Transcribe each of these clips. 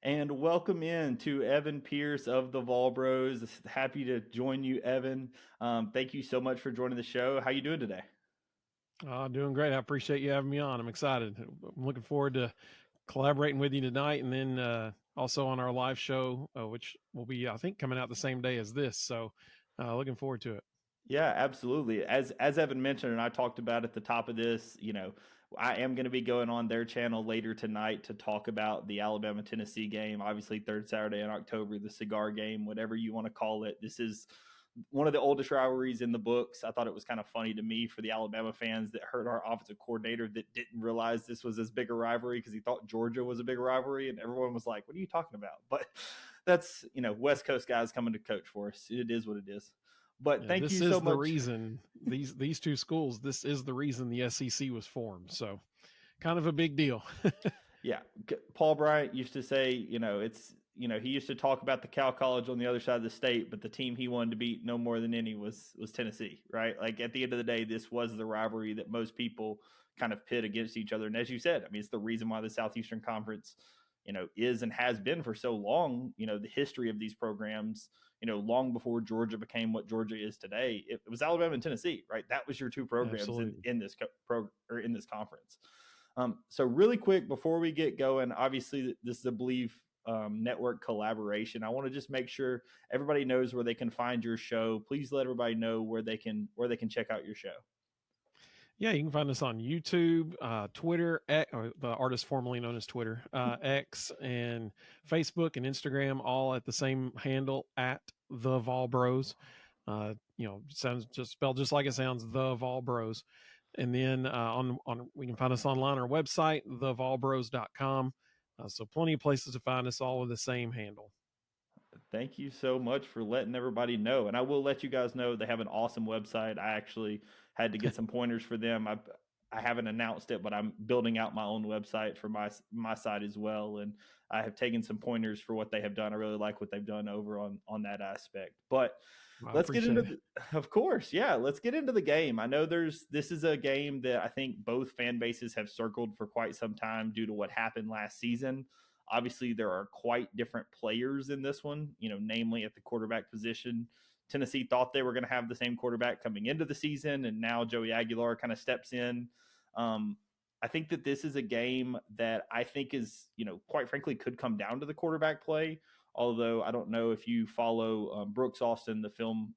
And welcome in to Evan Pierce of the Vol Bros. Happy to join you, Evan. Thank you so much for joining the show. How you doing today? Doing great. I appreciate you having me on. I'm excited. I'm looking forward to collaborating with you tonight, and then also on our live show, which will be, I think, coming out the same day as this. So, looking forward to it. Yeah, absolutely. As Evan mentioned, and I talked about at the top of this, I am going to be going on their channel later tonight to talk about the Alabama Tennessee game. Obviously, third Saturday in October, the cigar game, whatever you want to call it. This is one of the oldest rivalries in the books. I thought it was kind of funny to me for the Alabama fans that heard our offensive coordinator that didn't realize this was as big a rivalry because he thought Georgia was a big rivalry, and everyone was like, "What are you talking about?" But that's West Coast guys coming to coach for us. It is what it is. But Yeah, thank this you so is the much. reason these two schools. This is the reason the SEC was formed. So, kind of a big deal. Yeah, Paul Bryant used to say, he used to talk about the Cal College on the other side of the state, but the team he wanted to beat no more than any was Tennessee, right? Like at the end of the day, this was the rivalry that most people kind of pit against each other. And as you said, I mean, it's the reason why the Southeastern Conference, is and has been for so long. The history of these programs, long before Georgia became what Georgia is today, it was Alabama and Tennessee, right? That was your two programs Absolutely. in this or in this conference. So really quick before we get going, obviously this is a Believe network collaboration. I want to just make sure everybody knows where they can find your show. Please let everybody know where they can check out your show. Yeah, you can find us on YouTube, Twitter, or the artist formerly known as Twitter, X, and Facebook and Instagram, all at the same handle at the Vol Bros. Sounds just spelled just like it sounds, the Vol Bros. And then on we can find us online on our website, thevolbros.com. So plenty of places to find us all with the same handle. Thank you so much for letting everybody know. And I will let you guys know they have an awesome website. I actually had to get some pointers for them. I haven't announced it, but I'm building out my own website for my site as well. And I have taken some pointers for what they have done. I really like what they've done over on that aspect. But I let's get appreciate into it. of course, yeah, let's get into the game. I know this is a game that I think both fan bases have circled for quite some time due to what happened last season. Obviously, there are quite different players in this one, namely at the quarterback position. Tennessee thought they were going to have the same quarterback coming into the season, and now Joey Aguilar kind of steps in. Um, I think that this is a game that I think is, quite frankly, could come down to the quarterback play. Although I don't know if you follow Brooks Austin, the film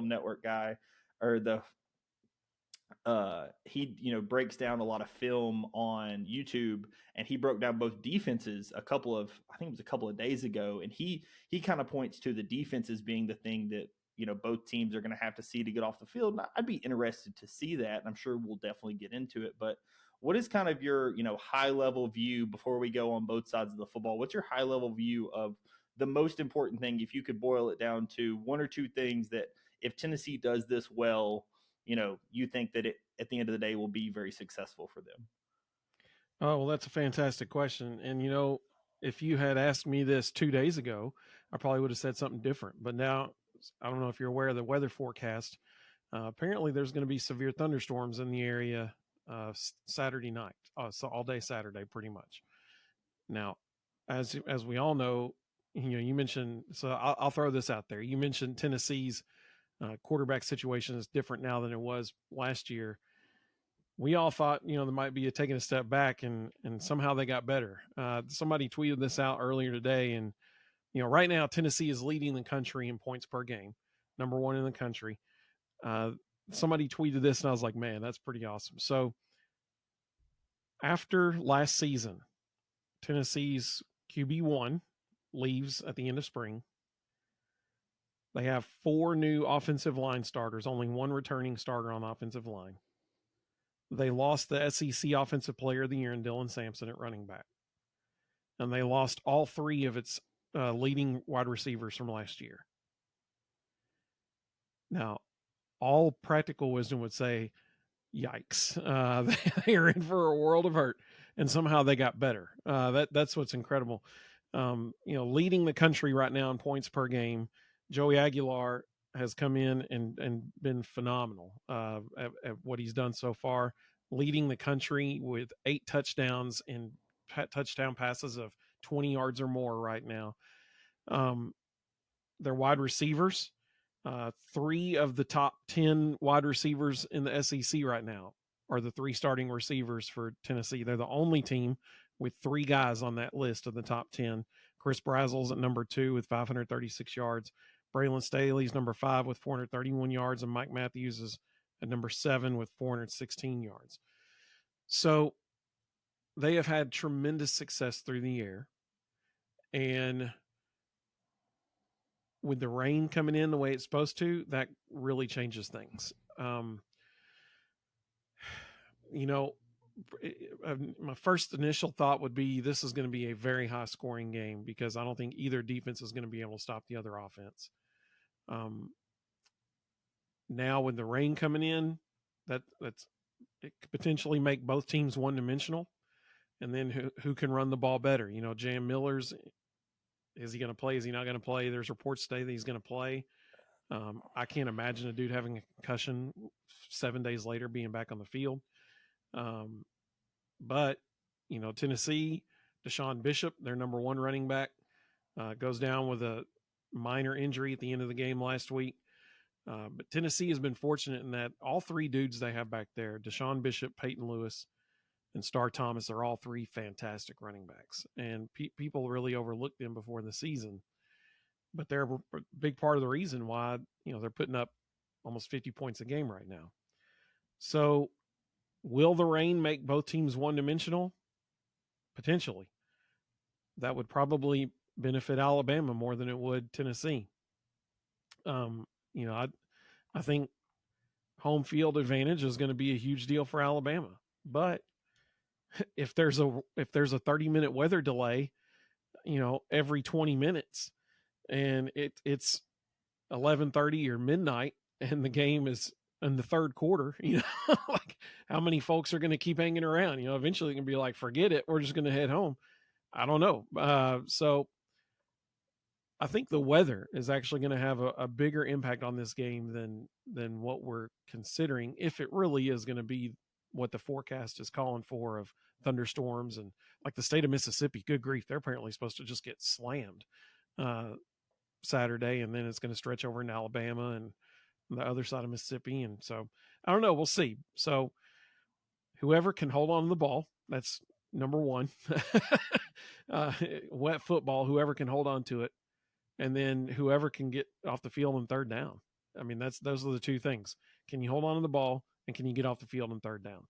network guy, or he breaks down a lot of film on YouTube, and he broke down both defenses I think it was a couple of days ago, and he kind of points to the defenses being the thing that both teams are going to have to see to get off the field. And I'd be interested to see that, and I'm sure we'll definitely get into it. But what is kind of your high level view before we go on both sides of the football? What's your high level view of the most important thing, if you could boil it down to one or two things that if Tennessee does this well, you think that it at the end of the day will be very successful for them? Oh, well, that's a fantastic question. And, if you had asked me this 2 days ago, I probably would have said something different. But now, I don't know if you're aware of the weather forecast. Apparently, there's going to be severe thunderstorms in the area Saturday night. So all day Saturday, pretty much. Now, as we all know, you mentioned. So I'll throw this out there. You mentioned Tennessee's quarterback situation is different now than it was last year. We all thought, they might be taking a step back, and somehow they got better. Somebody tweeted this out earlier today, and right now Tennessee is leading the country in points per game, number one in the country. Uh, Somebody tweeted this, and I was like, man, that's pretty awesome. So after last season, Tennessee's QB1 leaves at the end of spring. They have 4 new offensive line starters, only one returning starter on the offensive line. They lost the SEC Offensive Player of the Year in Dylan Sampson at running back. And they lost all 3 of its leading wide receivers from last year. Now, all practical wisdom would say, yikes, they are in for a world of hurt. And somehow they got better. That's what's incredible. Leading the country right now in points per game, Joey Aguilar has come in and been phenomenal at what he's done so far, leading the country with 8 touchdowns and touchdown passes of 20 yards or more right now. Their wide receivers, 3 of the top 10 wide receivers in the SEC right now are the 3 starting receivers for Tennessee. They're the only team with 3 guys on that list of the top 10. Chris Brazel's at number 2 with 536 yards. Braylon Staley's number 5 with 431 yards, and Mike Matthews is at number 7 with 416 yards. So they have had tremendous success through the air. And with the rain coming in the way it's supposed to, that really changes things. My first initial thought would be this is going to be a very high scoring game because I don't think either defense is going to be able to stop the other offense. Now with the rain coming in, that's it could potentially make both teams one dimensional. And then who can run the ball better? Jam Miller's, is he going to play? Is he not going to play? There's reports today that he's going to play. I can't imagine a dude having a concussion 7 days later being back on the field. But Tennessee, Deshaun Bishop, their number 1 running back, goes down with a minor injury at the end of the game last week. But Tennessee has been fortunate in that all 3 dudes they have back there, Deshaun Bishop, Peyton Lewis, and Star Thomas, are all 3 fantastic running backs. And people really overlooked them before the season. But they're a big part of the reason why, they're putting up almost 50 points a game right now. So will the rain make both teams one-dimensional? Potentially. That would probably benefit Alabama more than it would Tennessee. I think home field advantage is going to be a huge deal for Alabama. But if there's a 30-minute weather delay, every 20 minutes, and it's 11:30 or midnight, and the game is in the third quarter, like how many folks are going to keep hanging around? Eventually going to be like, forget it, we're just going to head home. I don't know. So I think the weather is actually going to have a bigger impact on this game than what we're considering, if it really is going to be what the forecast is calling for of thunderstorms. And like the state of Mississippi, good grief, they're apparently supposed to just get slammed Saturday, and then it's going to stretch over in Alabama and the other side of Mississippi. And so I don't know, we'll see. So whoever can hold on to the ball, that's number 1. Wet football, whoever can hold on to it, and then whoever can get off the field on third down. I mean, those are the 2 things. Can you hold on to the ball, and can you get off the field on third down?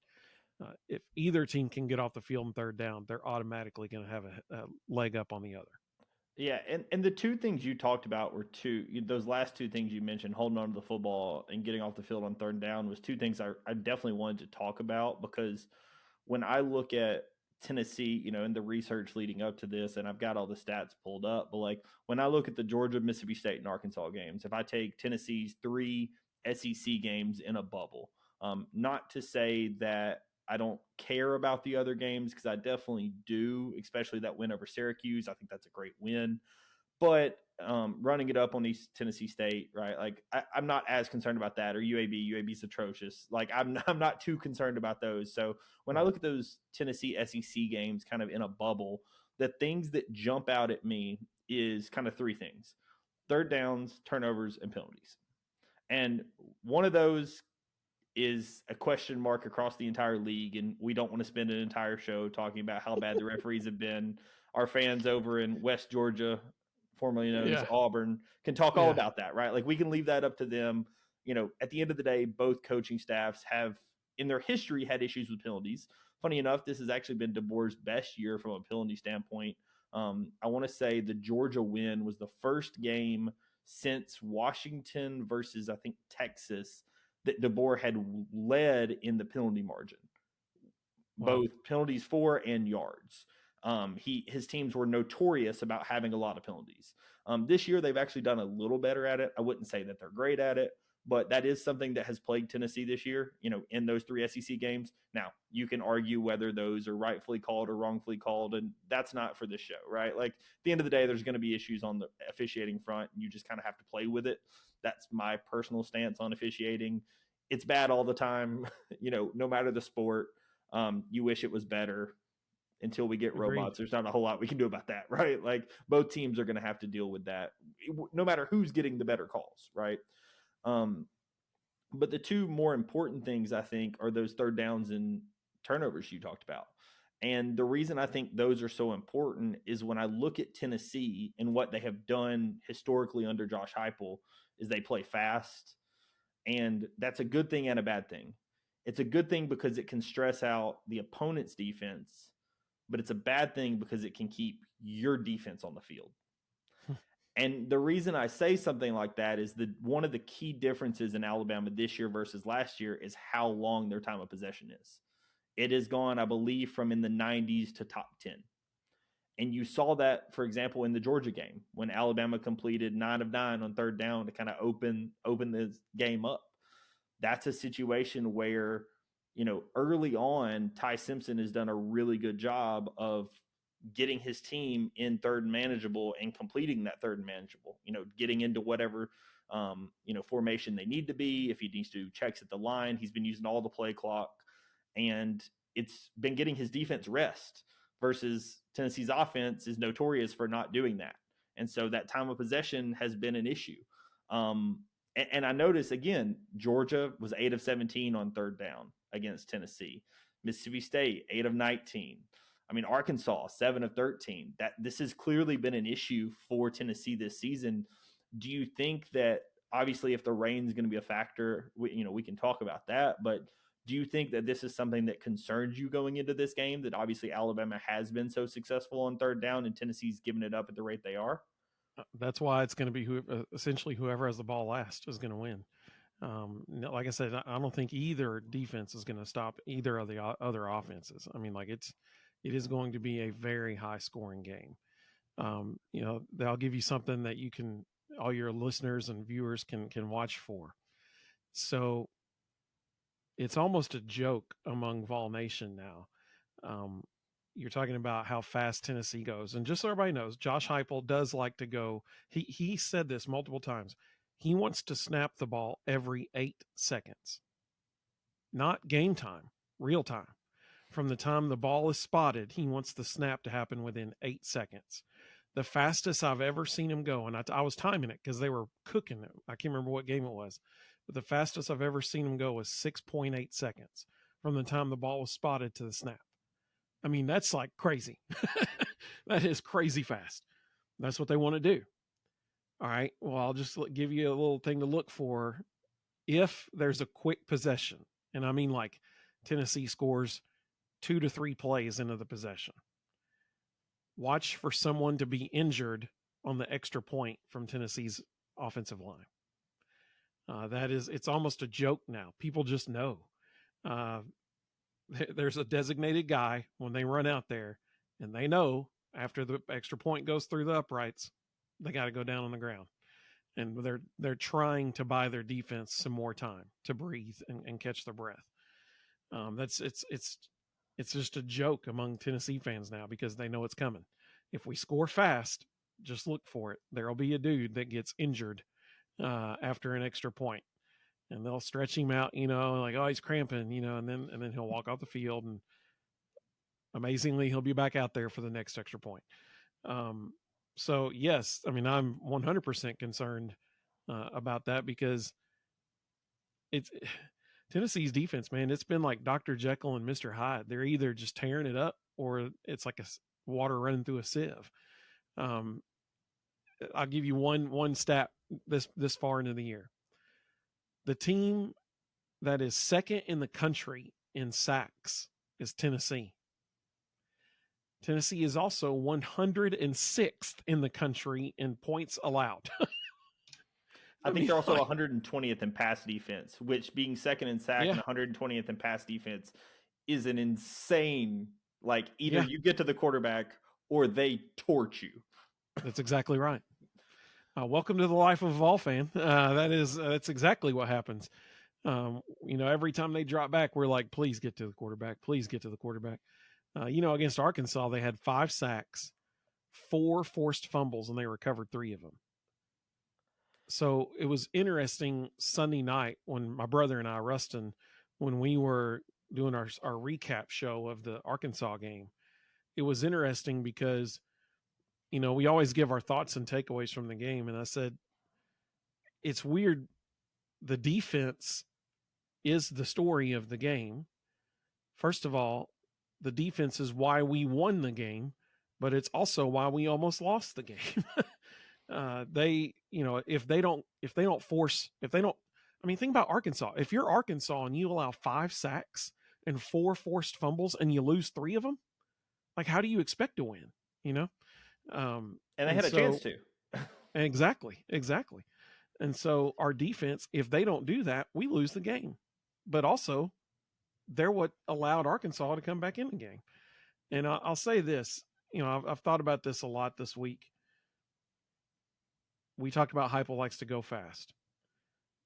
If either team can get off the field on third down, they're automatically going to have a leg up on the other. Yeah, and the 2 things you talked about were those last 2 things you mentioned, holding on to the football and getting off the field on third down, was 2 things I definitely wanted to talk about, because when I look at Tennessee, in the research leading up to this, and I've got all the stats pulled up, but like when I look at the Georgia, Mississippi State, and Arkansas games, if I take Tennessee's 3 SEC games in a bubble, not to say that I don't care about the other games, because I definitely do, especially that win over Syracuse. I think that's a great win. But running it up on East Tennessee State, right? Like I'm not as concerned about that, or UAB. UAB's atrocious. Like I'm not too concerned about those. So when I look at those Tennessee SEC games kind of in a bubble, the things that jump out at me is kind of 3 things: third downs, turnovers, and penalties. And one of those is a question mark across the entire league, and we don't want to spend an entire show talking about how bad the referees have been. Our fans over in West Georgia, formerly known as Auburn, can talk all about that, right? Like we can leave that up to them. At the end of the day, both coaching staffs have in their history had issues with penalties. Funny enough, this has actually been DeBoer's best year from a penalty standpoint. I want to say the Georgia win was the first game since Washington versus, I think, Texas, that DeBoer had led in the penalty margin, both penalties for and yards. His teams were notorious about having a lot of penalties. This year, they've actually done a little better at it. I wouldn't say that they're great at it, but that is something that has plagued Tennessee this year, in those 3 SEC games. Now, you can argue whether those are rightfully called or wrongfully called, and that's not for this show, right? Like, at the end of the day, there's going to be issues on the officiating front, and you just kind of have to play with it. That's my personal stance on officiating. It's bad all the time, no matter the sport. You wish it was better. until we get Agreed. robots. There's not a whole lot we can do about that, right? Like both teams are going to have to deal with that, no matter who's getting the better calls, right? But the two more important things I think are those third downs and turnovers you talked about. And the reason I think those are so important is when I look at Tennessee and what they have done historically under Josh Heupel is they play fast, and that's a good thing and a bad thing. It's a good thing because it can stress out the opponent's defense, but it's a bad thing because it can keep your defense on the field. And the reason I say something like that is that one of the key differences in Alabama this year versus last year is how long their time of possession is. It has gone, I believe, from in the 90s to top 10. And you saw that, for example, in the Georgia game when Alabama completed 9 of 9 on third down to kind of open this game up. That's a situation where, early on, Ty Simpson has done a really good job of getting his team in third and manageable and completing that third and manageable, getting into whatever, formation they need to be. If he needs to do checks at the line, he's been using all the play clock, and it's been getting his defense rest versus Tennessee's offense is notorious for not doing that. And so that time of possession has been an issue. And I notice, again, Georgia was 8 of 17 on third down against Tennessee. Mississippi State, 8 of 19. I mean, Arkansas, 7 of 13. This has clearly been an issue for Tennessee this season. Do you think that, obviously, if the rain is going to be a factor, we can talk about that, but do you think that this is something that concerns you going into this game, that obviously Alabama has been so successful on third down and Tennessee's giving it up at the rate they are? That's why it's going to be essentially whoever has the ball last is going to win. Like I said, I don't think either defense is going to stop either of the other offenses. I mean, like it is going to be a very high scoring game. They'll give you something that you can, all your listeners and viewers can watch for. So it's almost a joke among Vol Nation now. You're talking about how fast Tennessee goes. And just so everybody knows, Josh Heupel does like to go. He said this multiple times. He wants to snap the ball every 8 seconds. Not game time, real time. From the time the ball is spotted, he wants the snap to happen within 8 seconds. The fastest I've ever seen him go, and I was timing it because they were cooking it. I can't remember what game it was. But the fastest I've ever seen him go was 6.8 seconds from the time the ball was spotted to the snap. I mean, that's like crazy. That is crazy fast. That's what they want to do. All right. Well, I'll just give you a little thing to look for. If there's a quick possession, and I mean like Tennessee scores 2 to 3 plays into the possession, watch for someone to be injured on the extra point from Tennessee's offensive line. It's almost a joke now. People just know. There's a designated guy when they run out there, and they know after the extra point goes through the uprights, they got to go down on the ground. And they're trying to buy their defense some more time to breathe and catch their breath. It's just a joke among Tennessee fans now because they know it's coming. If we score fast, just look for it. There'll be a dude that gets injured after an extra point, and they'll stretch him out, like, oh, he's cramping, and then he'll walk off the field, and amazingly, he'll be back out there for the next extra point. So yes, I mean, I'm 100% concerned about that because it's Tennessee's defense, man. It's been like Dr. Jekyll and Mr. Hyde. They're either just tearing it up or it's like a water running through a sieve. I'll give you one stat this far into the year. The team that is second in the country in sacks is Tennessee. Tennessee is also 106th in the country in points allowed. I think they're also 120th in pass defense, which being second in sack and 120th in pass defense is an insane, like either you get to the quarterback or they torch you. That's exactly right. Welcome to the life of a Vol fan. That's exactly what happens. Every time they drop back, we're like, please get to the quarterback. Please get to the quarterback. Against Arkansas, they had 5 sacks, 4 forced fumbles, and they recovered 3 of them. So it was interesting Sunday night when my brother and I, Rustin, when we were doing our recap show of the Arkansas game, it was interesting because, we always give our thoughts and takeaways from the game. And I said, it's weird. The defense is the story of the game. First of all, the defense is why we won the game, but it's also why we almost lost the game. If they don't I mean, think about Arkansas. If you're Arkansas and you allow 5 sacks and 4 forced fumbles and you lose 3 of them, like, how do you expect to win? And they had a chance to. Exactly. And so our defense, if they don't do that, we lose the game. But also, they're what allowed Arkansas to come back in the game. And I'll say this, I've thought about this a lot this week. We talked about Heupel likes to go fast.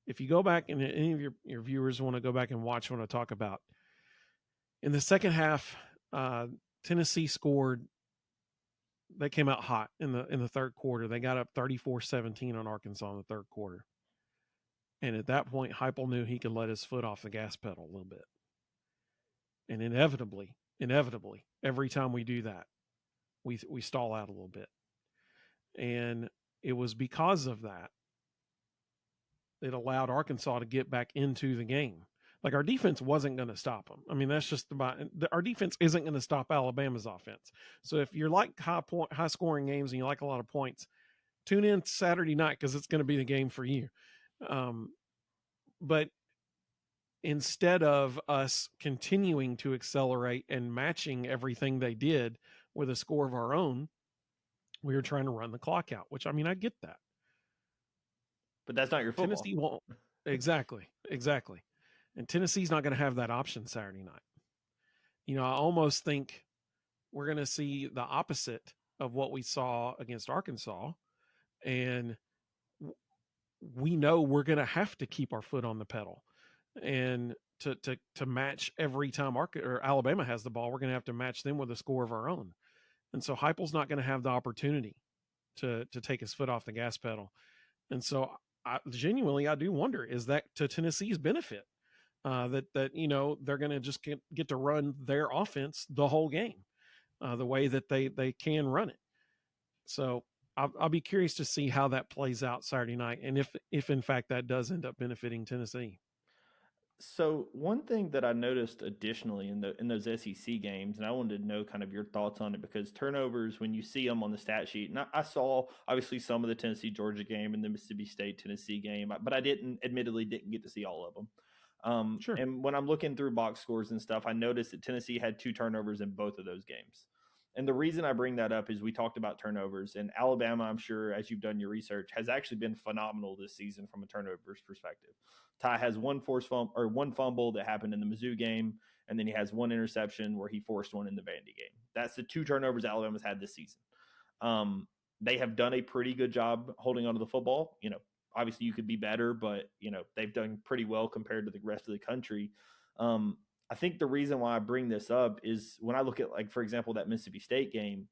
If you go back, and any of your viewers want to go back and watch what I talk about, in the second half, Tennessee scored. They came out hot in the third quarter. They got up 34-17 on Arkansas in the third quarter. And at that point, Heupel knew he could let his foot off the gas pedal a little bit. And inevitably, every time we do that, we stall out a little bit. And it was because of that it allowed Arkansas to get back into the game. Like, our defense wasn't going to stop them. I mean, that's just our defense isn't going to stop Alabama's offense. So if you like high scoring games and you like a lot of points, tune in Saturday night because it's going to be the game for you. But instead of us continuing to accelerate and matching everything they did with a score of our own, we were trying to run the clock out, which, I mean, I get that. But that's not your football. Tennessee won't. Exactly. And Tennessee's not going to have that option Saturday night. I almost think we're going to see the opposite of what we saw against Arkansas. And we know we're going to have to keep our foot on the pedal. And to match every time Alabama has the ball, we're going to have to match them with a score of our own. And so Heupel's not going to have the opportunity to take his foot off the gas pedal. And so I do wonder, is that to Tennessee's benefit? That they're going to just get to run their offense the whole game, the way that they can run it. So I'll be curious to see how that plays out Saturday night, and if in fact that does end up benefiting Tennessee. So one thing that I noticed additionally in those SEC games, and I wanted to know kind of your thoughts on it, because turnovers, when you see them on the stat sheet, and I saw obviously some of the Tennessee Georgia game and the Mississippi State Tennessee game, but I admittedly didn't get to see all of them. Sure. And when I'm looking through box scores and stuff, I noticed that Tennessee had 2 turnovers in both of those games. And the reason I bring that up is we talked about turnovers, and Alabama, I'm sure, as you've done your research, has actually been phenomenal this season from a turnovers perspective. Ty has one fumble that happened in the Mizzou game, and then he has 1 interception where he forced one in the Vandy game. That's the 2 turnovers Alabama's had this season. They have done a pretty good job holding onto the football. Obviously you could be better, but they've done pretty well compared to the rest of the country. I think the reason why I bring this up is when I look at, like, for example, that Mississippi State game,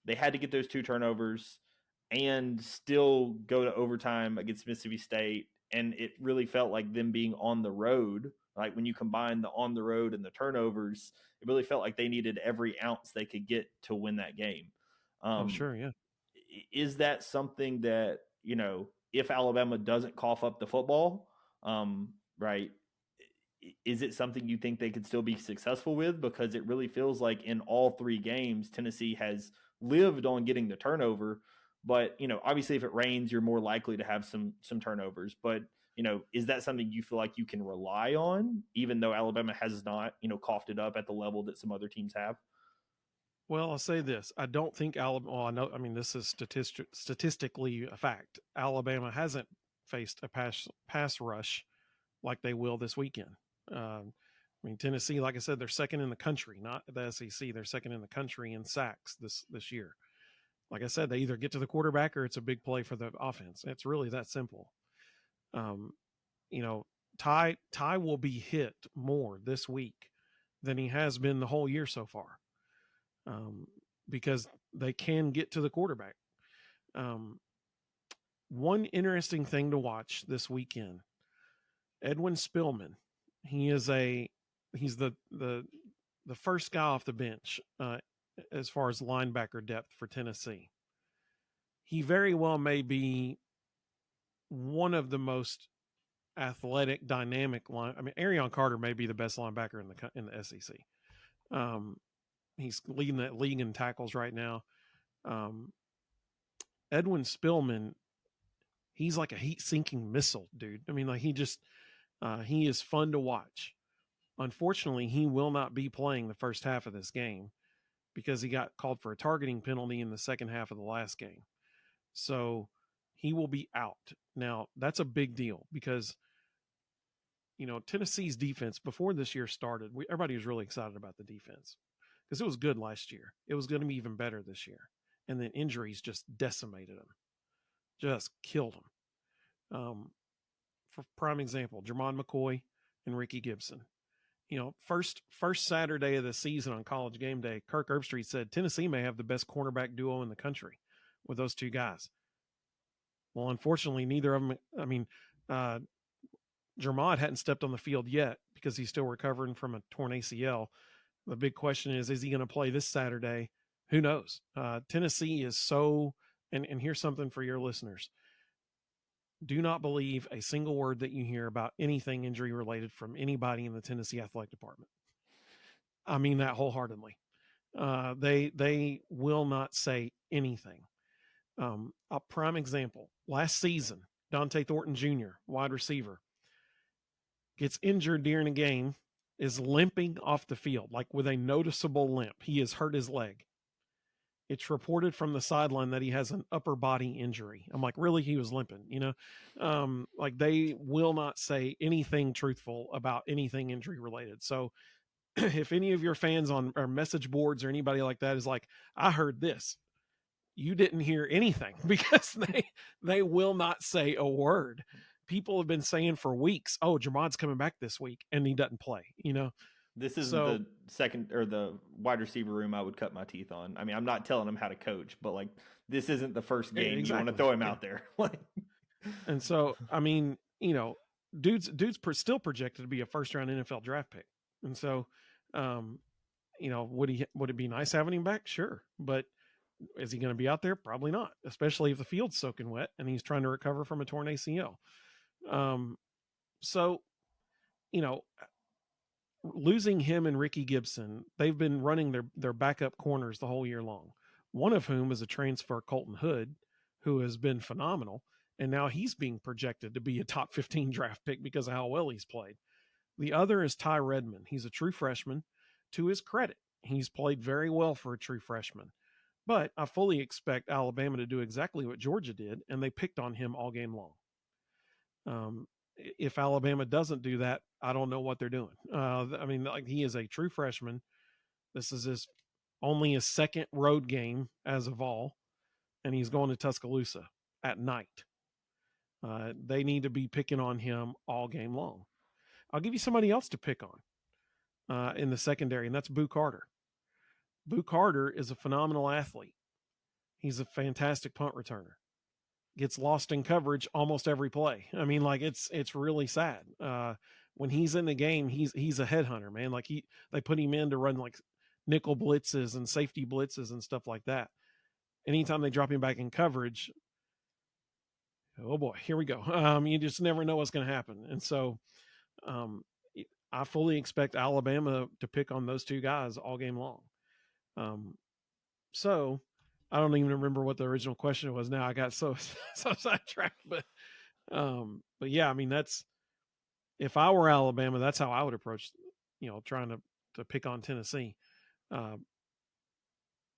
they had to get those 2 turnovers and still go to overtime against Mississippi State. And it really felt like them being on the road. Like, when you combine the on the road and the turnovers, it really felt like they needed every ounce they could get to win that game. Sure. Yeah. Is that something that, if Alabama doesn't cough up the football, right, is it something you think they could still be successful with? Because it really feels like in all 3 games, Tennessee has lived on getting the turnover. But, obviously if it rains, you're more likely to have some turnovers. But, is that something you feel like you can rely on, even though Alabama has not, coughed it up at the level that some other teams have? Well, I'll say this. I don't think Alabama, well, I mean, this is statistically a fact. Alabama hasn't faced a pass rush like they will this weekend. I mean, Tennessee, like I said, they're second in the country, not the SEC. They're second in the country in sacks this year. Like I said, they either get to the quarterback or it's a big play for the offense. It's really that simple. Ty will be hit more this week than he has been the whole year so far, because they can get to the quarterback. One interesting thing to watch this weekend, Edwin Spillman. He's the first guy off the bench as far as linebacker depth for Tennessee. He very well may be one of the most athletic, dynamic line. I mean, Arion Carter may be the best linebacker in the SEC. He's leading that league in tackles right now. Edwin Spillman, he's like a heat-sinking missile, dude. I mean, like he is fun to watch. Unfortunately, he will not be playing the first half of this game because he got called for a targeting penalty in the second half of the last game. So he will be out. Now, that's a big deal because, Tennessee's defense before this year started, everybody was really excited about the defense because it was good last year. It was going to be even better this year. And then injuries just decimated them, just killed them. For prime example, Jermon McCoy and Ricky Gibson. First Saturday of the season on College Game Day, Kirk Herbstreit said Tennessee may have the best cornerback duo in the country with those two guys. Well, unfortunately, neither of them. I mean, Jermod hadn't stepped on the field yet because he's still recovering from a torn ACL. The big question is he going to play this Saturday? Who knows? Tennessee is so, and here's something for your listeners. Do not believe a single word that you hear about anything injury related from anybody in the Tennessee athletic department. I mean that wholeheartedly. They will not say anything. A prime example, last season, Dante Thornton Jr., wide receiver, gets injured during a game, is limping off the field, like with a noticeable limp. He has hurt his leg. It's reported from the sideline that he has an upper body injury. I'm like, really? He was limping, like they will not say anything truthful about anything injury related. So if any of your fans on our message boards or anybody like that is like, I heard this, you didn't hear anything because they will not say a word. People have been saying for weeks, oh, Jermod's coming back this week, and he doesn't play, This isn't the second or the wide receiver room I would cut my teeth on. I mean, I'm not telling him how to coach, but like this isn't the first game you want to throw him out there. And so, I mean, dude's still projected to be a first round NFL draft pick. And so, would it be nice having him back? Sure. But is he going to be out there? Probably not, especially if the field's soaking wet and he's trying to recover from a torn ACL. So, losing him and Ricky Gibson, they've been running their backup corners the whole year long. One of whom is a transfer, Colton Hood, who has been phenomenal. And now he's being projected to be a top 15 draft pick because of how well he's played. The other is Ty Redmond. He's a true freshman. To his credit, he's played very well for a true freshman. But I fully expect Alabama to do exactly what Georgia did, and they picked on him all game long. If Alabama doesn't do that, I don't know what they're doing. I mean, like he is a true freshman. This is only his second road game as of all, and he's going to Tuscaloosa at night. They need to be picking on him all game long. I'll give you somebody else to pick on in the secondary, and that's Boo Carter. Boo Carter is a phenomenal athlete. He's a fantastic punt returner. Gets lost in coverage almost every play. I mean, like it's really sad. When he's in the game, he's a headhunter, man. Like they put him in to run like nickel blitzes and safety blitzes and stuff like that. Anytime they drop him back in coverage, oh boy, here we go. You just never know what's going to happen. And so I fully expect Alabama to pick on those two guys all game long. So I don't even remember what the original question was now. I got so sidetracked, but yeah, I mean, that's, if I were Alabama, that's how I would approach, trying to pick on Tennessee. We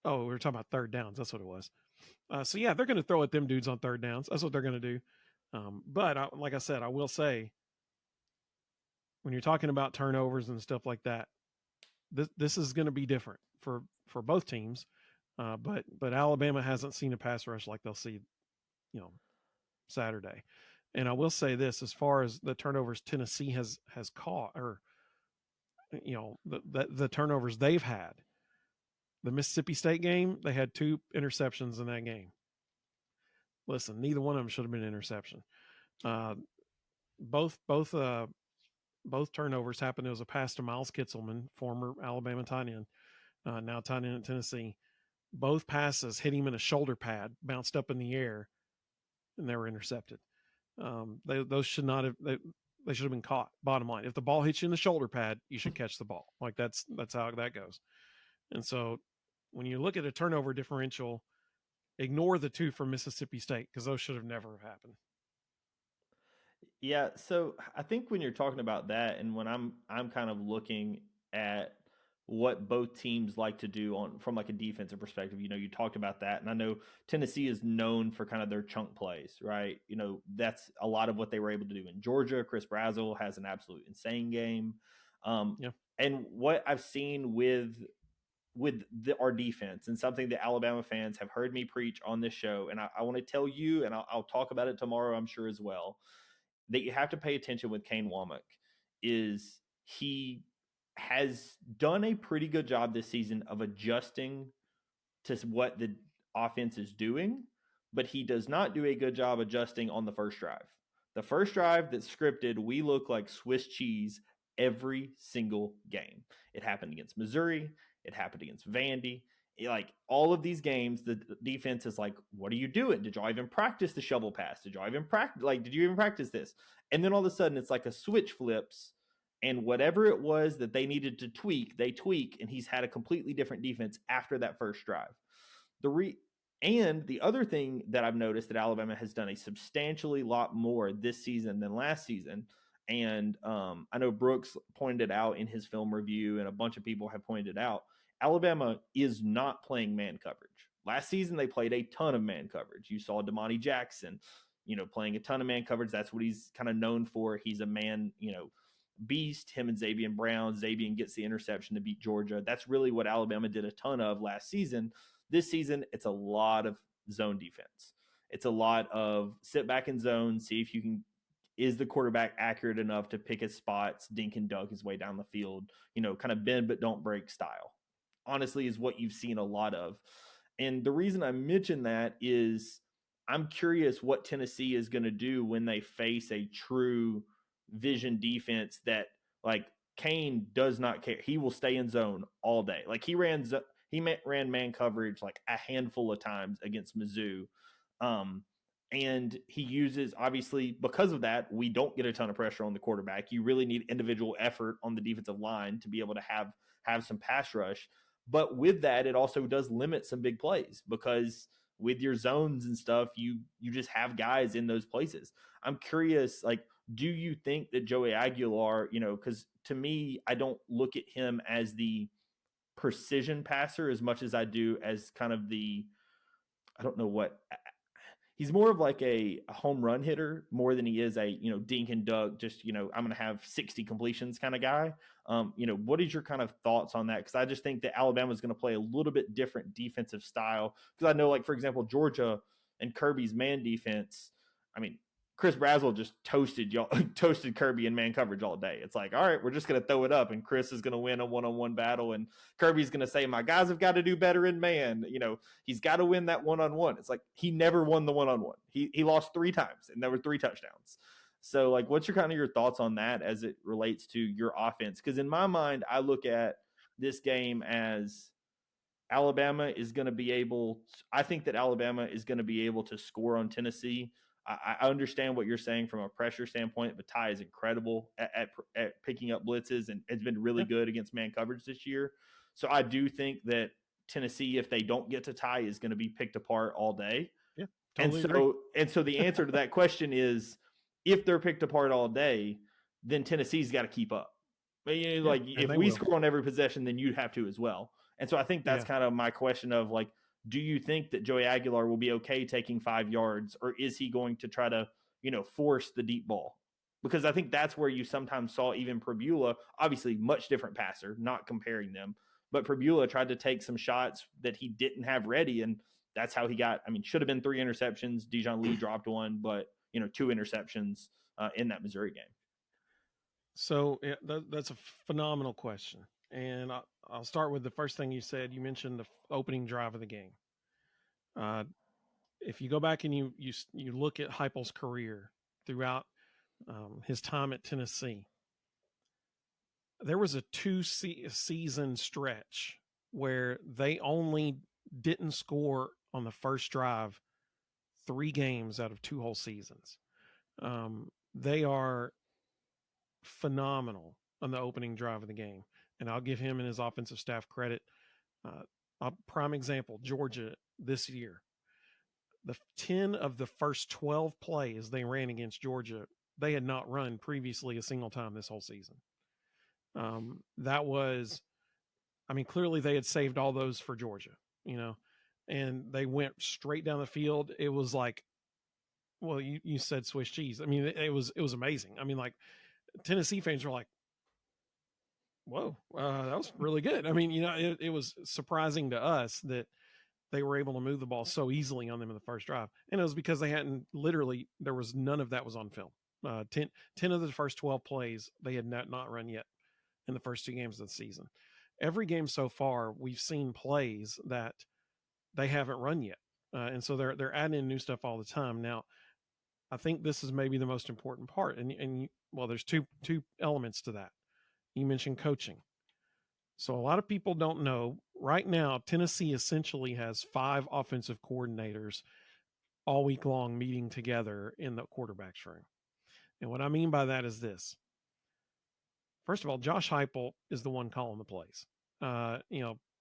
were talking about third downs. That's what it was. So yeah, they're going to throw at them dudes on third downs. That's what they're going to do. But like I said, I will say, when you're talking about turnovers and stuff like that, this is going to be different for both teams. But Alabama hasn't seen a pass rush like they'll see, Saturday. And I will say this, as far as the turnovers Tennessee has caught, or the turnovers they've had. The Mississippi State game, they had 2 interceptions in that game. Listen, neither one of them should have been an interception. Both turnovers happened. It was a pass to Miles Kitselman, former Alabama tight end. now tight end at Tennessee. Both passes hit him in a shoulder pad, bounced up in the air, and they were intercepted. Those should not have. They should have been caught. Bottom line, if the ball hits you in the shoulder pad, you should catch the ball. Like that's how that goes. And so, when you look at a turnover differential, ignore the two from Mississippi State because those should have never happened. Yeah, so I think when you're talking about that, and when I'm kind of looking at what both teams like to do on from like a defensive perspective, you talked about that, and I know Tennessee is known for kind of their chunk plays, right? That's a lot of what they were able to do in Georgia. Chris Brazzell has an absolute insane game, Yeah, and what I've seen with our defense, and something that Alabama fans have heard me preach on this show, and I want to tell you, and I'll talk about it tomorrow, I'm sure as well, that you have to pay attention with Kane Womack is he has done a pretty good job this season of adjusting to what the offense is doing, but he does not do a good job adjusting on the first drive. The first drive that's scripted, we look like Swiss cheese every single game. It happened against Missouri. It happened against Vandy. Like all of these games, the defense is like, what are you doing? Did y'all even practice the shovel pass? Did y'all even practice? Like, did you even practice this? And then all of a sudden, it's like a switch flips, and whatever it was that they needed to tweak, they tweak, and he's had a completely different defense after that first drive. And the other thing that I've noticed that Alabama has done a substantially lot more this season than last season, and I know Brooks pointed it out in his film review, and a bunch of people have pointed it out. Alabama is not playing man coverage. Last season, they played a ton of man coverage. You saw Damani Jackson, playing a ton of man coverage. That's what he's kind of known for. He's a man, beast. Him and Xavier Brown. Xavier gets the interception to beat Georgia. That's really what Alabama did a ton of last season. This season, it's a lot of zone defense. It's a lot of sit back in zone, see if you can. Is the quarterback accurate enough to pick his spots, dink and dunk his way down the field, kind of bend but don't break style? Honestly, is what you've seen a lot of. And the reason I mention that is I'm curious what Tennessee is going to do when they face a true vision defense that, like, Kane does not care. He will stay in zone all day. Like he ran man coverage like a handful of times against Mizzou. And he uses, obviously, because of that, we don't get a ton of pressure on the quarterback. You really need individual effort on the defensive line to be able to have some pass rush. But with that, it also does limit some big plays because with your zones and stuff, you just have guys in those places. I'm curious, like, do you think that Joey Aguilar, because to me, I don't look at him as the precision passer as much as I do as kind of I don't know what, he's more of like a home run hitter more than he is a, dink and dunk, just, I'm going to have 60 completions kind of guy. What is your kind of thoughts on that? Because I just think that Alabama is going to play a little bit different defensive style. Because I know, like, for example, Georgia and Kirby's man defense, I mean, Chris Brazzell just toasted Kirby in man coverage all day. It's like, all right, we're just going to throw it up, and Chris is going to win a one-on-one battle, and Kirby's going to say, my guys have got to do better in man. He's got to win that one-on-one. It's like he never won the one-on-one. He lost 3 times, and there were 3 touchdowns. So, like, what's your thoughts on that as it relates to your offense? Because in my mind, I look at this game as Alabama is going to be able – I think that Alabama is going to be able to score on Tennessee. I understand what you're saying from a pressure standpoint, but Ty is incredible at picking up blitzes and has been really good against man coverage this year. So I do think that Tennessee, if they don't get to Ty, is going to be picked apart all day. Yeah, totally agree. And so the answer to that question is, if they're picked apart all day, then Tennessee's got to keep up. But, like, if we score on every possession, then you'd have to as well. And so I think that's kind of my question of, like, do you think that Joey Aguilar will be okay taking 5 yards, or is he going to try to, force the deep ball? Because I think that's where you sometimes saw even Prabula, obviously much different passer, not comparing them, but Prabula tried to take some shots that he didn't have ready, and that's how he got, should have been 3 interceptions. Dijon Lee dropped 1, but, 2 interceptions in that Missouri game. So that's a phenomenal question. And I'll start with the first thing you said. You mentioned the opening drive of the game. If you go back and you look at Heupel's career throughout his time at Tennessee, there was a 2-season stretch where they only didn't score on the first drive 3 games out of 2 whole seasons. They are phenomenal on the opening drive of the game, and I'll give him and his offensive staff credit. A prime example, Georgia this year. The 10 of the first 12 plays they ran against Georgia, they had not run previously a single time this whole season. That was, I mean, clearly they had saved all those for Georgia, and they went straight down the field. It was like, well, you said Swiss cheese. I mean, it was amazing. I mean, like, Tennessee fans were like, whoa, that was really good. I mean, it was surprising to us that they were able to move the ball so easily on them in the first drive. And it was because they hadn't there was none of that was on film. 10 of the first 12 plays they had not run yet in the first 2 games of the season. Every game so far, we've seen plays that they haven't run yet. And so they're adding in new stuff all the time. Now, I think this is maybe the most important part. And well, there's two elements to that. You mentioned coaching. So a lot of people don't know. Right now, Tennessee essentially has 5 offensive coordinators all week long meeting together in the quarterback's room. And what I mean by that is this. First of all, Josh Heupel is the one calling the plays.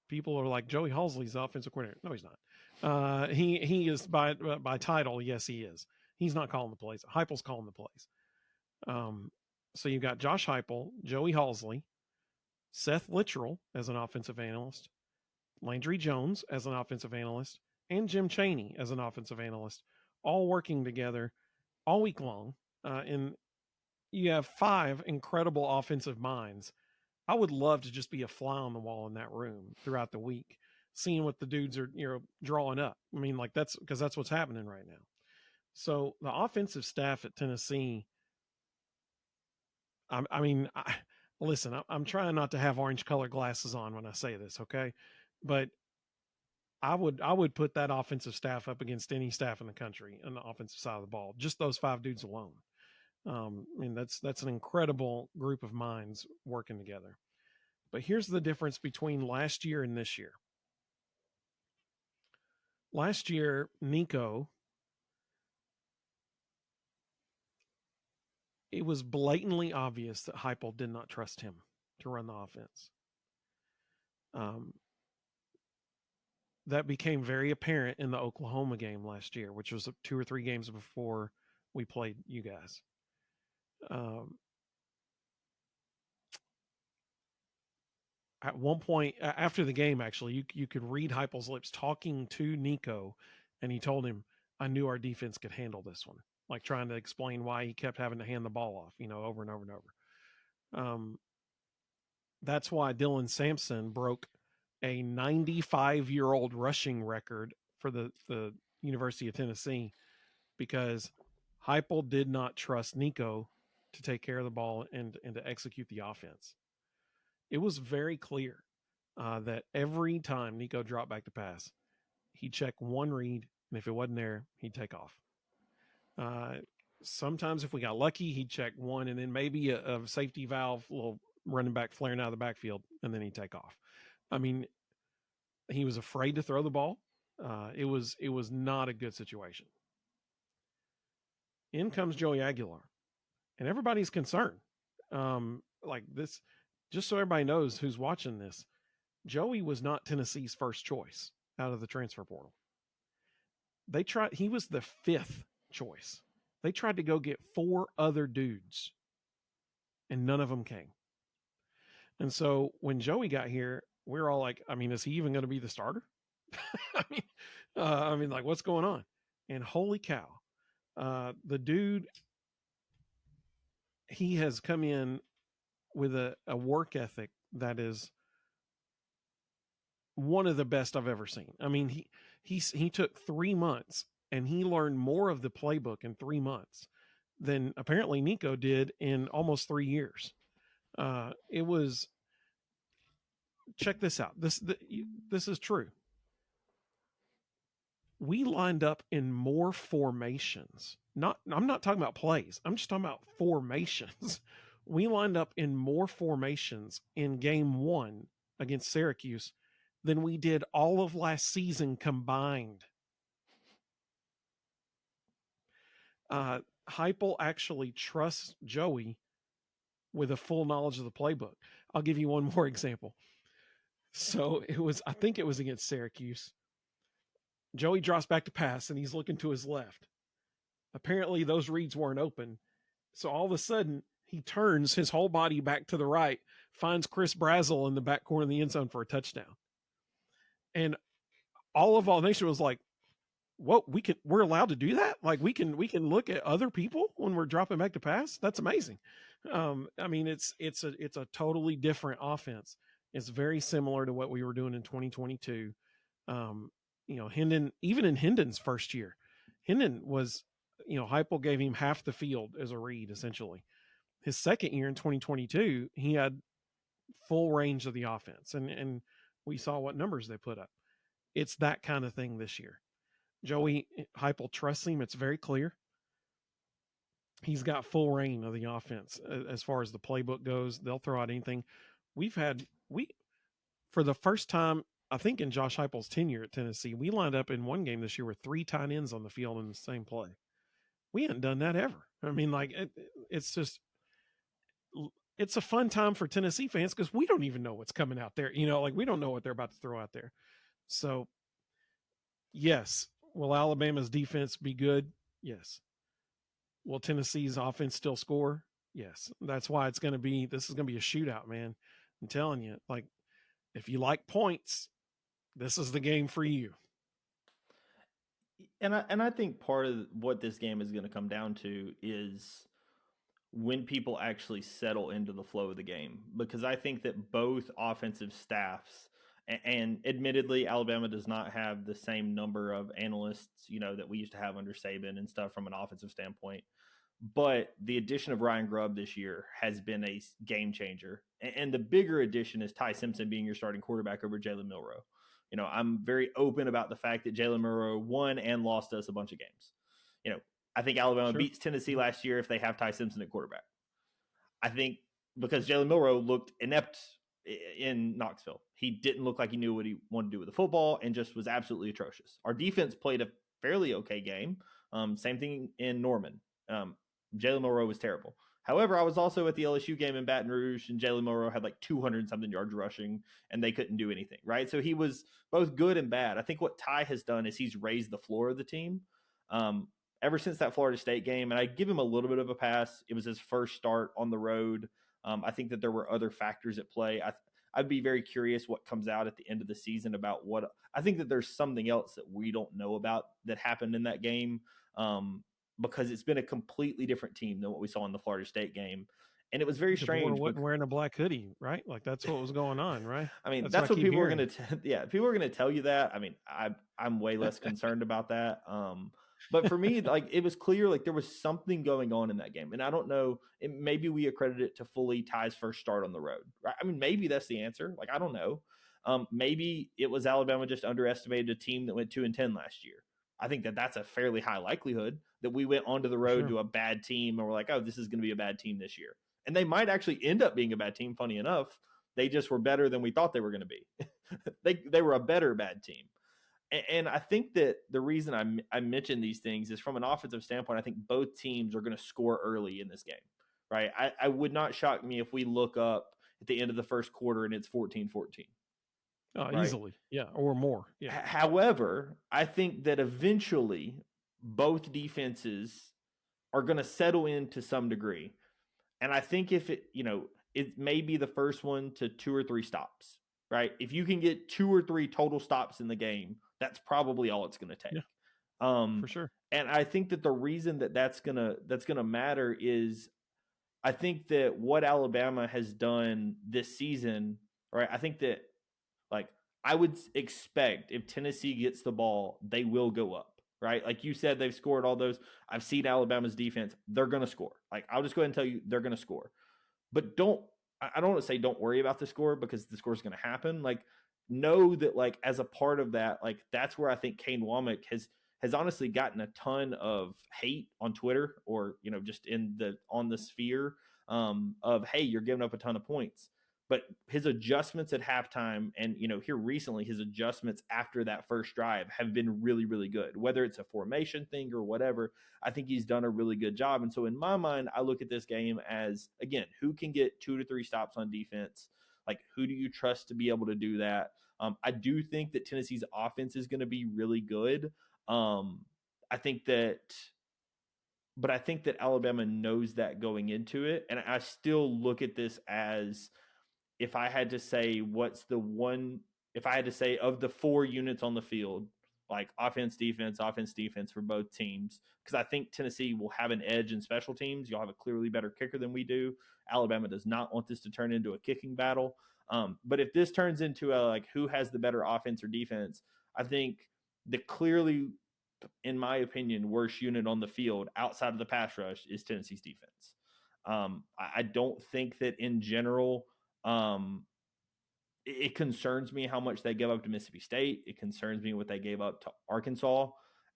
People are like, Joey Halzle's the offensive coordinator. No, he's not. He is by title. Yes, he is. He's not calling the plays. Heupel's calling the plays. So you've got Josh Heupel, Joey Halzle, Seth Littrell as an offensive analyst, Landry Jones as an offensive analyst, and Jim Chaney as an offensive analyst, all working together all week long. And you have 5 incredible offensive minds. I would love to just be a fly on the wall in that room throughout the week, seeing what the dudes are, drawing up. I mean, like, that's because that's what's happening right now. So the offensive staff at Tennessee, listen, I'm trying not to have orange colored glasses on when I say this, okay? But I would put that offensive staff up against any staff in the country on the offensive side of the ball. Just those 5 dudes alone. That's an incredible group of minds working together. But here's the difference between last year and this year. Last year, Nico, it was blatantly obvious that Heupel did not trust him to run the offense. That became very apparent in the Oklahoma game last year, which was 2 or 3 games before we played you guys. At one point after the game, actually, you could read Heupel's lips talking to Nico, and he told him, I knew our defense could handle this one, like trying to explain why he kept having to hand the ball off, over and over and over. That's why Dylan Sampson broke a 95-year-old rushing record for the University of Tennessee, because Heupel did not trust Nico to take care of the ball and to execute the offense. It was very clear that every time Nico dropped back to pass, he'd check one read, and if it wasn't there, he'd take off. Sometimes if we got lucky, he'd check one, and then maybe a safety valve, little running back flaring out of the backfield, and then he'd take off. I mean, he was afraid to throw the ball. It was not a good situation. In comes Joey Aguilar, and everybody's concerned. Like this, just so everybody knows who's watching this, Joey was not Tennessee's first choice out of the transfer portal. He was the 5th choice. They tried to go get 4 other dudes, and none of them came. And so when Joey got here, we were all like, I mean, is he even going to be the starter? I mean, like, what's going on? And holy cow, the dude, he has come in with a work ethic that is one of the best I've ever seen. I mean, he took 3 months, and he learned more of the playbook in 3 months than apparently Nico did in almost 3 years. It was, check this out. This is true. We lined up in more formations. I'm not talking about plays. I'm just talking about formations. We lined up in more formations in game 1 against Syracuse than we did all of last season combined. Heupel actually trusts Joey with a full knowledge of the playbook. I'll give you one more example. So I think it was against Syracuse. Joey drops back to pass and he's looking to his left. Apparently those reads weren't open. So all of a sudden he turns his whole body back to the right, finds Chris Brazzell in the back corner of the end zone for a touchdown. And all of All Nation was like, "What? We're allowed to do that? Like we can look at other people when we're dropping back to pass? That's amazing." I mean, it's a totally different offense. It's very similar to what we were doing in 2022. Hendon, even in Hendon's first year, Hendon was, Heupel gave him half the field as a read essentially. His second year in 2022, he had full range of the offense, and we saw what numbers they put up. It's that kind of thing this year. Joey Heupel trusts him. It's very clear. He's got full reign of the offense as far as the playbook goes. They'll throw out anything. For the first time, I think in Josh Heupel's tenure at Tennessee, we lined up in one game this year with 3 tight ends on the field in the same play. We hadn't done that ever. I mean, like it's a fun time for Tennessee fans because we don't even know what's coming out there. Like we don't know what they're about to throw out there. So, yes, will Alabama's defense be good? Yes. Will Tennessee's offense still score? Yes. That's why this is going to be a shootout, man. I'm telling you, like, if you like points, this is the game for you. And I think part of what this game is going to come down to is when people actually settle into the flow of the game, because I think that both offensive staffs, and admittedly, Alabama does not have the same number of analysts, that we used to have under Saban and stuff from an offensive standpoint. But the addition of Ryan Grubb this year has been a game changer. And the bigger addition is Ty Simpson being your starting quarterback over Jalen Milroe. I'm very open about the fact that Jalen Milroe won and lost us a bunch of games. I think Alabama beats Tennessee last year if they have Ty Simpson at quarterback. I think because Jalen Milroe looked inept in Knoxville. He didn't look like he knew what he wanted to do with the football and just was absolutely atrocious. Our defense played a fairly okay game. Same thing in Norman. Jalen Milroe was terrible. However, I was also at the LSU game in Baton Rouge, and Jalen Milroe had like 200-something yards rushing, and they couldn't do anything, right? So he was both good and bad. I think what Ty has done is he's raised the floor of the team ever since that Florida State game, and I give him a little bit of a pass. It was his first start on the road. I think that there were other factors at play. I'd be very curious what comes out at the end of the season about what – I think that there's something else that we don't know about that happened in that game. Because it's been a completely different team than what we saw in the Florida State game. And it was very strange. Wasn't wearing a black hoodie, right? Like that's what was going on, right? I mean, that's what people are going to people are going to tell you that. I mean, I'm way less concerned about that. But for me, like it was clear, like there was something going on in that game. And I don't know, maybe we accredit it to fully Ty's first start on the road, right? I mean, maybe that's the answer. Like, I don't know. Maybe it was Alabama just underestimated a team that went 2-10 last year. I think that that's a fairly high likelihood that we went onto the road to a bad team and we're like, oh, this is going to be a bad team this year. And they might actually end up being a bad team. Funny enough, they just were better than we thought they were going to be. They were a better bad team. And I think that the reason I mention these things is from an offensive standpoint, I think both teams are going to score early in this game, right? I would not shock me if we look up at the end of the first quarter and it's 14-14. Right? Easily, yeah, or more. Yeah. However, I think that eventually both defenses are going to settle in to some degree. And I think if it may be the first one to 2 or 3 stops, right? If you can get 2 or 3 total stops in the game, that's probably all it's going to take. Yeah, for sure. And I think that the reason that's going to matter is I think that what Alabama has done this season, right? I think that like I would expect if Tennessee gets the ball, they will go up, right? Like you said, they've scored all those. I've seen Alabama's defense. They're going to score. Like I'll just go ahead and tell you they're going to score. But I don't want to say don't worry about the score because the score is going to happen. Like know that like as a part of that, like that's where I think Kane Womack has honestly gotten a ton of hate on Twitter or, just on the sphere of, hey, you're giving up a ton of points. but his adjustments at halftime and, here recently, his adjustments after that first drive have been really, really good. Whether it's a formation thing or whatever, I think he's done a really good job. And so in my mind, I look at this game as, again, who can get 2 to 3 stops on defense? Like, who do you trust to be able to do that? I do think that Tennessee's offense is going to be really good. I think that but I think that Alabama knows that going into it. And I still look at this as, if I had to say if I had to say of the 4 units on the field, like offense, defense for both teams, because I think Tennessee will have an edge in special teams. You'll have a clearly better kicker than we do. Alabama does not want this to turn into a kicking battle. But if this turns into who has the better offense or defense, I think the clearly, in my opinion, worst unit on the field outside of the pass rush is Tennessee's defense. I don't think that in general, it concerns me how much they gave up to Mississippi State. It concerns me what they gave up to Arkansas.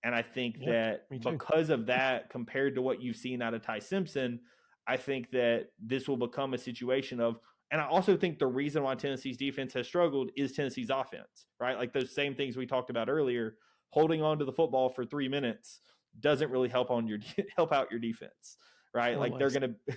And I think that because of that, compared to what you've seen out of Ty Simpson, I think that this will become a situation of, and I also think the reason why Tennessee's defense has struggled is Tennessee's offense, right? Like those same things we talked about earlier. Holding on to the football for 3 minutes doesn't really help out your defense, right? Like they're going to,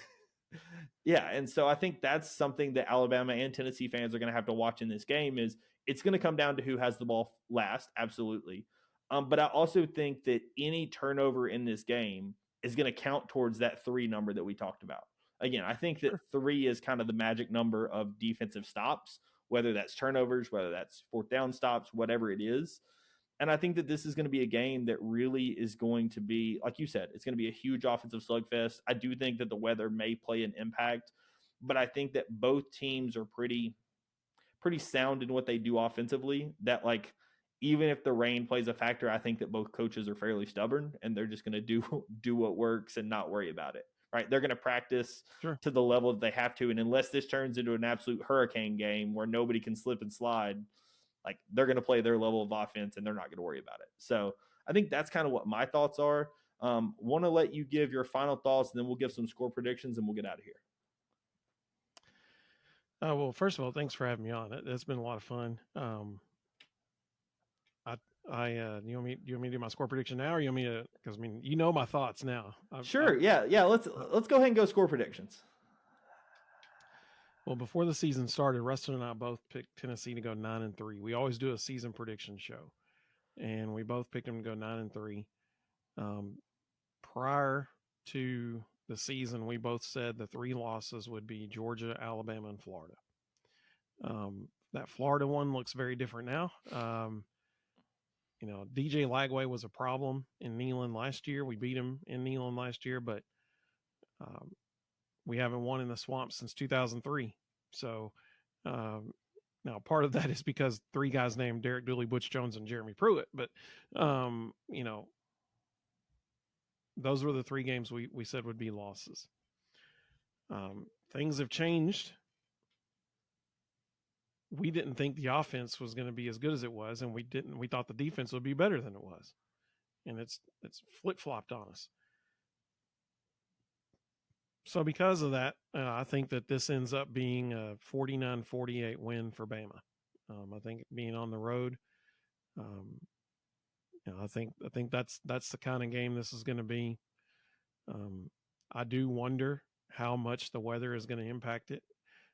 yeah. And so I think that's something that Alabama and Tennessee fans are going to have to watch in this game. Is it's going to come down to who has the ball last, absolutely. But I also think that any turnover in this game is going to count towards that 3 number that we talked about. Again, I think that 3 is kind of the magic number of defensive stops, whether that's turnovers, whether that's 4th down stops, whatever it is. And I think that this is going to be a game that really is going to be, like you said, it's going to be a huge offensive slugfest. I do think that the weather may play an impact, but I think that both teams are pretty sound in what they do offensively. That, like, even if the rain plays a factor, I think that both coaches are fairly stubborn and they're just going to do what works and not worry about it. Right? They're going to practice to the level that they have to. And unless this turns into an absolute hurricane game where nobody can slip and slide, like, they're going to play their level of offense and they're not going to worry about it. So I think that's kind of what my thoughts are. Want to let you give your final thoughts, and then we'll give some score predictions and we'll get out of here. Well, first of all, thanks for having me on. It's been a lot of fun. You want me to do my score prediction now, or you want me to? Because my thoughts now. Sure. Yeah. Let's go ahead and go score predictions. Well, before the season started, Rustin and I both picked Tennessee to go 9-3. We always do a season prediction show, and we both picked them to go 9-3. Prior to the season, we both said the 3 losses would be Georgia, Alabama, and Florida. That Florida one looks very different now. DJ Lagway was a problem in Neyland last year. We beat him in Neyland last year, but we haven't won in the swamp since 2003. So now part of that is because 3 guys named Derek Dooley, Butch Jones, and Jeremy Pruitt. But, those were the 3 games we said would be losses. Things have changed. We didn't think the offense was going to be as good as it was, and we thought the defense would be better than it was. And it's flip-flopped on us. So because of that, I think that this ends up being a 49-48 win for Bama. I think being on the road, I think that's the kind of game this is going to be. I do wonder how much the weather is going to impact it.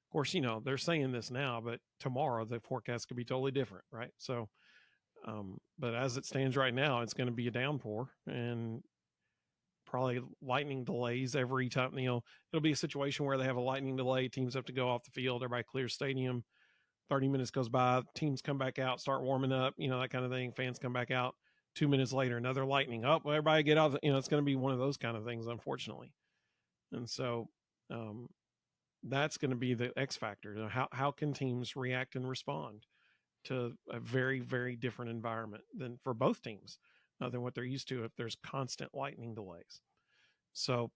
Of course, they're saying this now, but tomorrow the forecast could be totally different, right? So, but as it stands right now, it's going to be a downpour and probably lightning delays every time. It'll be a situation where they have a lightning delay. Teams have to go off the field. Everybody clears stadium. 30 minutes goes by. Teams come back out, start warming up, that kind of thing. Fans come back out. 2 minutes later, another lightning. Oh, well, everybody get out. It's going to be one of those kind of things, unfortunately. And so that's going to be the X factor. How can teams react and respond to a very, very different environment than for both teams than what they're used to if there's constant lightning delays. So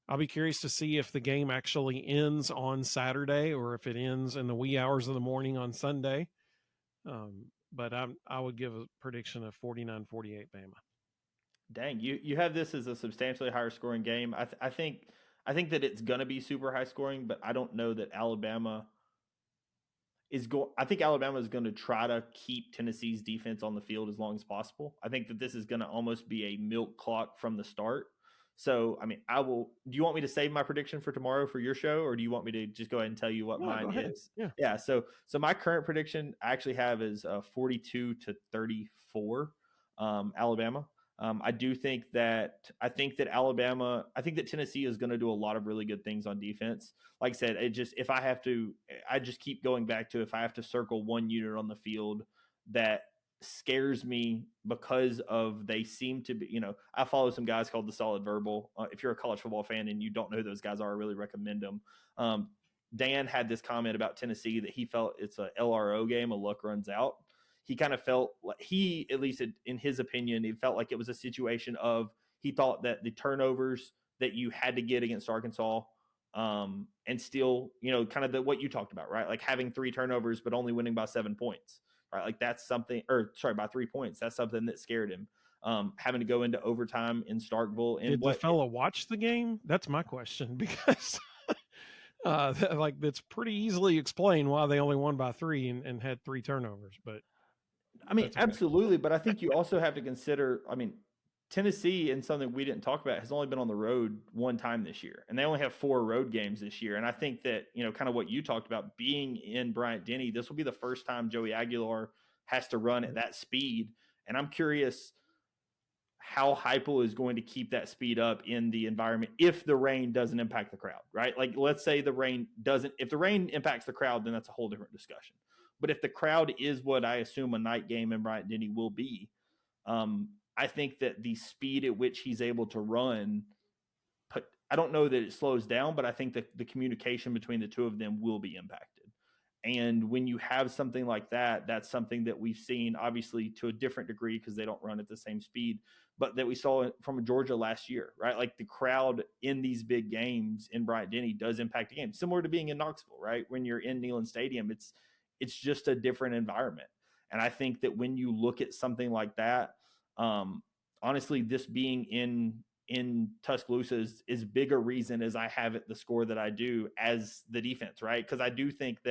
I'll be curious to see if the game actually ends on Saturday or if it ends in the wee hours of the morning on Sunday. But I would give a prediction of 49-48 Bama. Dang, you have this as a substantially higher scoring game. I think that it's going to be super high scoring, but I don't know that Alabama I think Alabama is going to try to keep Tennessee's defense on the field as long as possible. I think that this is going to almost be a milk clock from the start. So, I mean, do you want me to save my prediction for tomorrow for your show, or do you want me to just go ahead and tell you what No, go mine ahead. is? Yeah. Yeah. So my current prediction I actually have is 42-34, Alabama. I think that Tennessee is going to do a lot of really good things on defense. Like I said, I just keep going back to if I have to circle one unit on the field that scares me because of they seem to be, I follow some guys called the Solid Verbal. If you're a college football fan and you don't know who those guys are, I really recommend them. Dan had this comment about Tennessee that he felt it's a LRO game, a luck runs out. He kind of felt like at least in his opinion, he felt like it was a situation of he thought that the turnovers that you had to get against Arkansas and still, kind of what you talked about, right? Like having 3 turnovers, but only winning by 7 points, right? Like that's something, by 3 points. That's something that scared him. Having to go into overtime in Starkville. And Did the fella watch the game? That's my question, because that's pretty easily explained why they only won by 3 and had 3 turnovers. But I mean, okay. Absolutely. But I think you also have to consider, Tennessee, and something we didn't talk about, has only been on the road one time this year, and they only have 4 road games this year. And I think that, kind of what you talked about, being in Bryant-Denny, this will be the first time Joey Aguilar has to run at that speed. And I'm curious how Heupel is going to keep that speed up in the environment if the rain doesn't impact the crowd, right? Like, let's say if the rain impacts the crowd, then that's a whole different discussion. But if the crowd is what I assume a night game in Bryant-Denny will be, I think that the speed at which he's able to run, I don't know that it slows down, but I think that the communication between the two of them will be impacted. And when you have something like that, that's something that we've seen, obviously to a different degree because they don't run at the same speed, but that we saw from Georgia last year, right? Like the crowd in these big games in Bryant-Denny does impact the game, similar to being in Knoxville, right? When you're in Neyland Stadium, it's just a different environment. And I think that when you look at something like that, honestly, this being in Tuscaloosa is bigger reason as I have it the score that I do as the defense, right? Because I think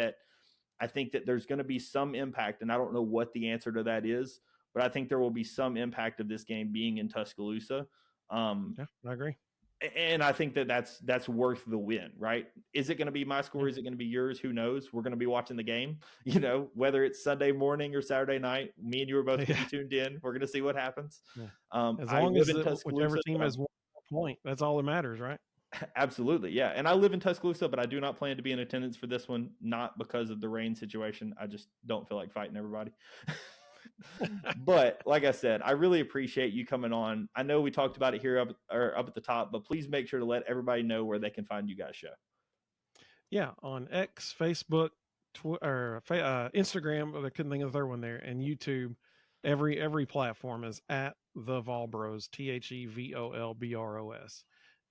that there's going to be some impact, and I don't know what the answer to that is, but I think there will be some impact of this game being in Tuscaloosa. Yeah, I agree. And I think that that's worth the win, right? Is it going to be my score? Is it going to be yours? Who knows? We're going to be watching the game, whether it's Sunday morning or Saturday night. Me and you are both going to be tuned in. We're going to see what happens. Yeah. As long as whichever team has 1 point, that's all that matters, right? Absolutely, yeah. And I live in Tuscaloosa, but I do not plan to be in attendance for this one, not because of the rain situation. I just don't feel like fighting everybody. But like I said, I really appreciate you coming on. I know we talked about it here up at the top, but please make sure to let everybody know where they can find you guys' show. Yeah, on X, Facebook, Instagram. I couldn't think of the third one there, and YouTube. Every platform is at the Volbros, TheVolbros.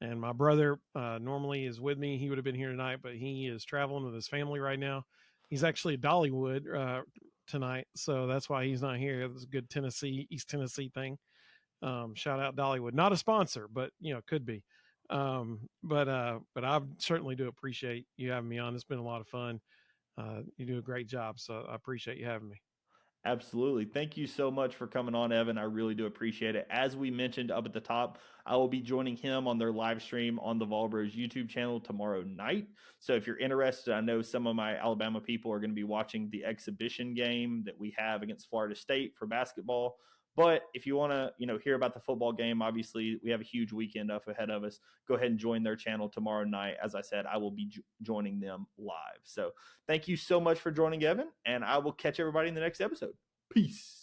And my brother normally is with me. He would have been here tonight, but he is traveling with his family right now. He's actually at Dollywood tonight, so that's why he's not here. It was a good East Tennessee thing. Shout out Dollywood, not a sponsor, but could be. But I certainly do appreciate you having me on. It's been a lot of fun. You do a great job, so I appreciate you having me. Absolutely. Thank you so much for coming on, Evan. I really do appreciate it. As we mentioned up at the top, I will be joining him on their live stream on the Volbros YouTube channel tomorrow night. So if you're interested, I know some of my Alabama people are going to be watching the exhibition game that we have against Florida State for basketball. But if you want to, hear about the football game, obviously we have a huge weekend up ahead of us. Go ahead and join their channel tomorrow night. As I said, I will be joining them live. So thank you so much for joining, Evan, and I will catch everybody in the next episode. Peace.